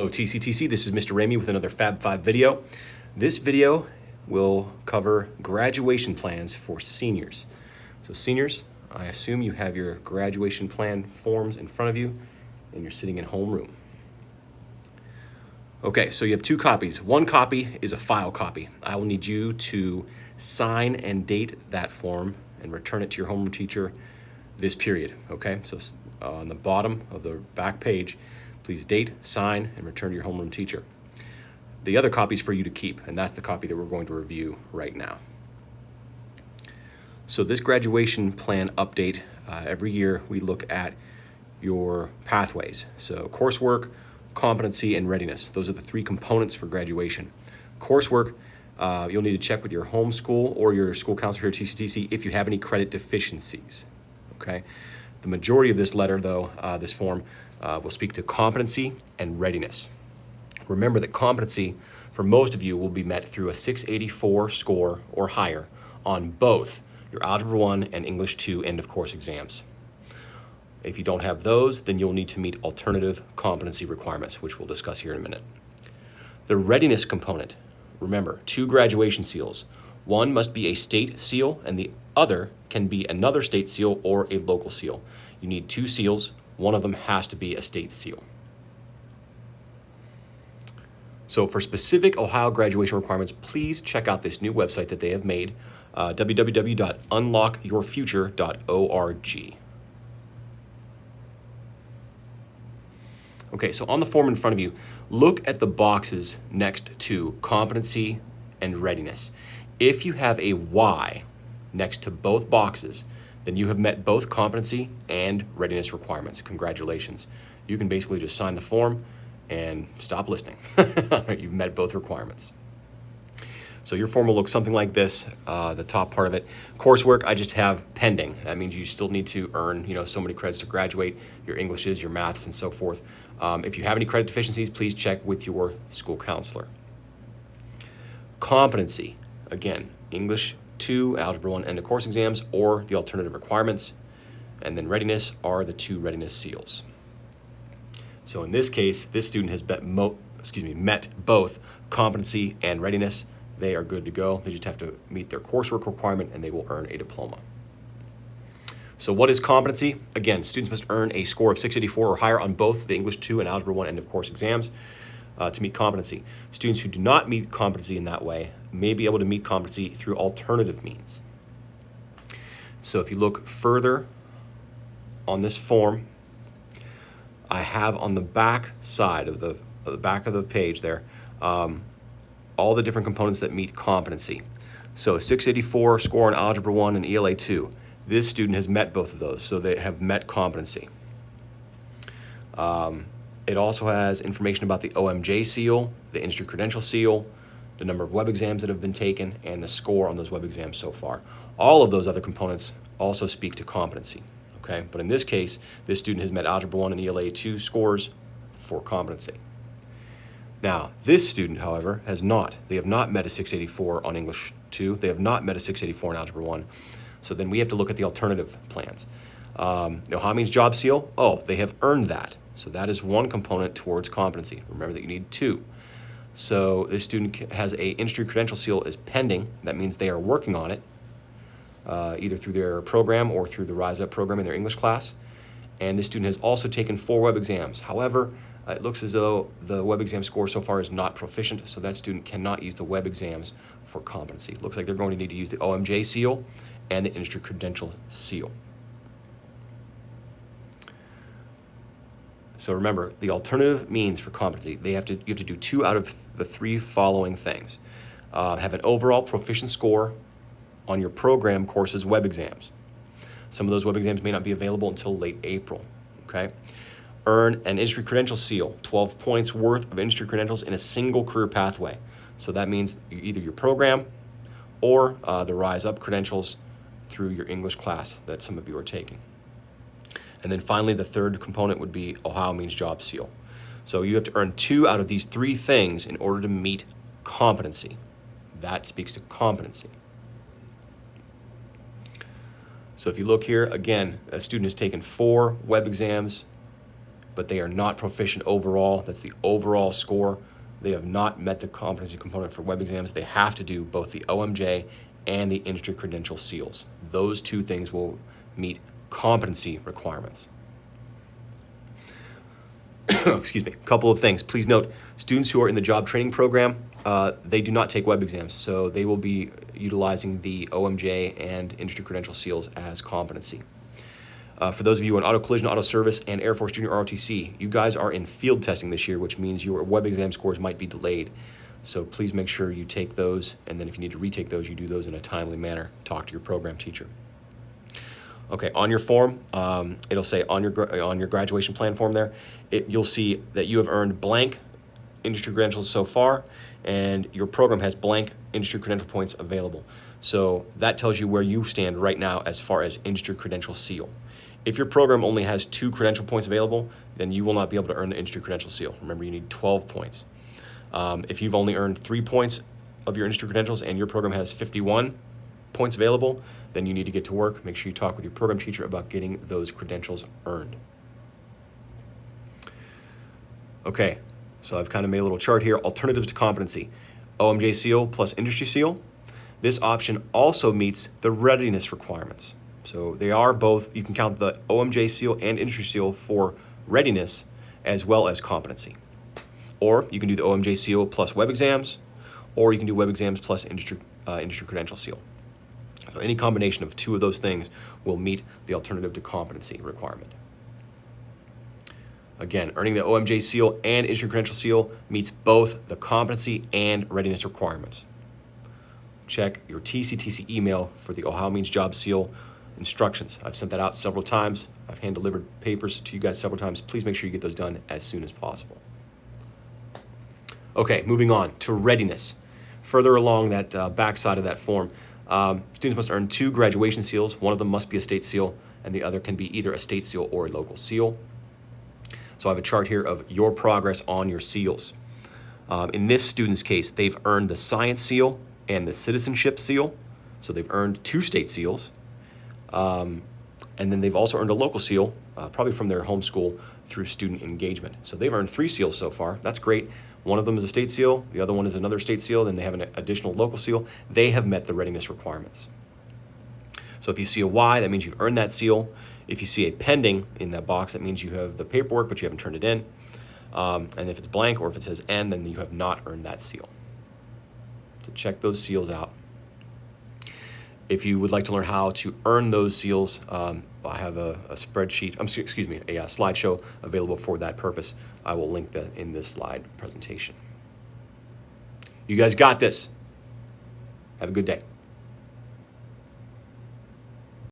Hello TCTC, this is Mr. Ramey with another Fab 5 video. This video will cover graduation plans for seniors. So seniors, I assume you have your graduation plan forms in front of you and you're sitting in homeroom. Okay, so you have two copies. One copy is a file copy. I will need you to sign and date that form and return it to your homeroom teacher this period, okay? So on the bottom of the back page, please date, sign, and return to your homeroom teacher. The other copy is for you to keep, and that's the copy that we're going to review right now. So this graduation plan update, every year we look at your pathways. So coursework, competency, and readiness. Those are the three components for graduation. Coursework, you'll need to check with your home school or your school counselor here at TCTC if you have any credit deficiencies, okay? The majority of this letter, though, this form, will speak to competency and readiness. Remember that competency, for most of you, will be met through a 684 score or higher on both your Algebra 1 and English 2 end of course exams. If you don't have those, then you'll need to meet alternative competency requirements, which we'll discuss here in a minute. The readiness component, remember, 2 graduation seals. One must be a state seal and the other can be another state seal or a local seal. You need 2 seals. One of them has to be a state seal. So for specific Ohio graduation requirements, please check out this new website that they have made, www.unlockyourfuture.org. Okay, so on the form in front of you, look at the boxes next to competency and readiness. If you have a Y next to both boxes, then you have met both competency and readiness requirements. Congratulations. You can basically just sign the form and stop listening. You've met both requirements. So your form will look something like this, the top part of it. Coursework, I just have pending. That means you still need to earn, so many credits to graduate, your Englishes, your maths, and so forth. If you have any credit deficiencies, please check with your school counselor. Competency, again, English 2, Algebra 1 end of course exams, or the alternative requirements. And then readiness are the 2 readiness seals. So in this case, this student has met both competency and readiness. They are good to go. They just have to meet their coursework requirement and they will earn a diploma. So what is competency? Again, students must earn a score of 684 or higher on both the English 2 and Algebra 1 end of course exams to meet competency. Students who do not meet competency in that way may be able to meet competency through alternative means. So if you look further on this form, I have on the back side of the back of the page there all the different components that meet competency. So a 684 score on Algebra 1 and ELA 2. This student has met both of those, so they have met competency. It also has information about the OMJ seal, the industry credential seal, the number of web exams that have been taken, and the score on those web exams so far. All of those other components also speak to competency, okay? But in this case, this student has met Algebra 1 and ELA 2 scores for competency. Now, this student, however, has not. They have not met a 684 on English 2. They have not met a 684 on Algebra 1. So then we have to look at the alternative plans. The Ohio Means Job Seal, they have earned that. So that is one component towards competency. Remember that you need 2. So this student has a industry credential seal is pending. That means they are working on it, either through their program or through the Rise Up program in their English class. And this student has also taken 4 web exams. However, it looks as though the web exam score so far is not proficient, so that student cannot use the web exams for competency. It looks like they're going to need to use the OMJ seal and the industry credential seal. So remember, the alternative means for competency, you have to do 2 out of the 3 following things. Have an overall proficient score on your program course's web exams. Some of those web exams may not be available until late April, okay? Earn an industry credential seal, 12 points worth of industry credentials in a single career pathway. So that means either your program or the Rise Up credentials through your English class that some of you are taking. And then finally, the third component would be Ohio Means Job Seal. So you have to earn 2 out of these 3 things in order to meet competency. That speaks to competency. So if you look here, again, a student has taken 4 web exams but they are not proficient overall. That's the overall score. They have not met the competency component for web exams. They have to do both the OMJ and the industry credential seals. Those two things will meet competency requirements. Excuse me. A couple of things. Please note, students who are in the job training program, they do not take web exams, so they will be utilizing the OMJ and industry credential seals as competency. For those of you in auto collision, auto service, and Air Force Junior ROTC, you guys are in field testing this year, which means your web exam scores might be delayed. So please make sure you take those, and then if you need to retake those, you do those in a timely manner. Talk to your program teacher. Okay, on your form, it'll say on your graduation plan form there, you'll see that you have earned blank industry credentials so far, and your program has blank industry credential points available. So that tells you where you stand right now as far as industry credential seal. If your program only has 2 credential points available, then you will not be able to earn the industry credential seal. Remember, you need 12 points. If you've only earned 3 points of your industry credentials and your program has 51 points available, then you need to get to work. Make sure you talk with your program teacher about getting those credentials earned. Okay, so I've kind of made a little chart here. Alternatives to competency. OMJ seal plus industry seal. This option also meets the readiness requirements. So they are both, you can count the OMJ seal and industry seal for readiness as well as competency. Or you can do the OMJ seal plus web exams, or you can do web exams plus industry credential seal. So any combination of 2 of those things will meet the alternative to competency requirement. Again, earning the OMJ seal and industry credential seal meets both the competency and readiness requirements. Check your TCTC email for the Ohio Means Job Seal instructions. I've sent that out several times. I've hand-delivered papers to you guys several times. Please make sure you get those done as soon as possible. Okay, moving on to readiness. Further along that back side of that form, students must earn 2 graduation seals. One of them must be a state seal, and the other can be either a state seal or a local seal. So I have a chart here of your progress on your seals. In this student's case, they've earned the science seal and the citizenship seal. So they've earned 2 state seals. And then they've also earned a local seal, probably from their home school through student engagement. So they've earned 3 seals so far. That's great. One of them is a state seal, the other one is another state seal, then they have an additional local seal. They have met the readiness requirements. So if you see a Y, that means you've earned that seal. If you see a pending in that box, that means you have the paperwork, but you haven't turned it in. And if it's blank or if it says N, then you have not earned that seal. So check those seals out. If you would like to learn how to earn those seals, I have a spreadsheet, a slideshow available for that purpose. I will link that in this slide presentation. You guys got this. Have a good day.